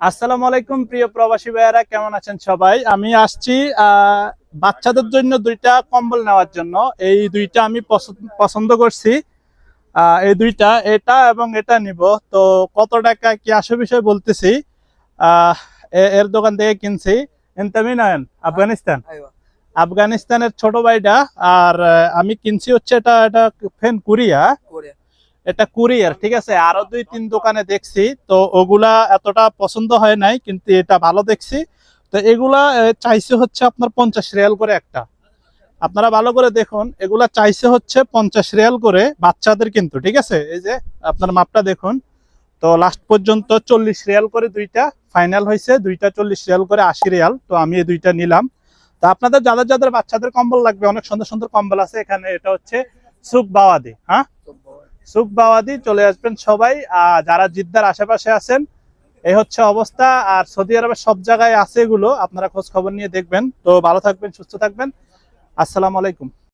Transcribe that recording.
আসসালামু আলাইকুম প্রিয় প্রবাসী ভাইয়েরা, কেমন আছেন সবাই? আমি আসছি বাচ্চাদের জন্য দুইটা কম্বল নেওয়ার জন্য। এই দুইটা আমি পছন্দ করছি। এই দুইটা, এটা এবং এটা নিব। তো কত টাকা কি আসে বিষয় বলতেছি। আহ এর দোকান থেকে কিনছি। এনতামি নয়ন, আফগানিস্তান। আফগানিস্তানের ছোট ভাইটা। আর আমি কিনছি হচ্ছে এটা এটা ফেন কোরিয়া। এটা কুরিয়ার, ঠিক আছে। আরো দুই তিন দোকানে দেখছি, তো ওগুলা এতটা পছন্দ হয় নাই, কিন্তু এটা ভালো দেখছি। তো এগুলা চাইছে হচ্ছে আপনার 50 রিয়াল করে একটা। আপনারা ভালো করে দেখুন, এগুলা চাইছে হচ্ছে 50 রিয়াল করে বাচ্চাদের, কিন্তু ঠিক আছে। এই যে আপনার মাপটা দেখুন। তো লাস্ট পর্যন্ত 40 রিয়াল করে দুইটা ফাইনাল হয়েছে, দুইটা 40 রিয়াল করে 80 রিয়াল। তো আমি এই দুইটা নিলাম। তো আপনাদের যাদের যাদের বাচ্চাদের কম্বল লাগবে, অনেক সুন্দর সুন্দর কম্বল আছে এখানে। এটা হচ্ছে সুখ বাওয়াদি, হ্যাঁ, সুখ বাওয়াদি। চলে আসবেন সবাই যারা জিদ্দার আশেপাশে আছেন। এই হচ্ছে অবস্থা। আর সৌদি আরবের সব জায়গায় আছে এগুলো, আপনারা খোঁজ খবর নিয়ে দেখবেন। তো ভালো থাকবেন, সুস্থ থাকবেন। আসসালামু আলাইকুম।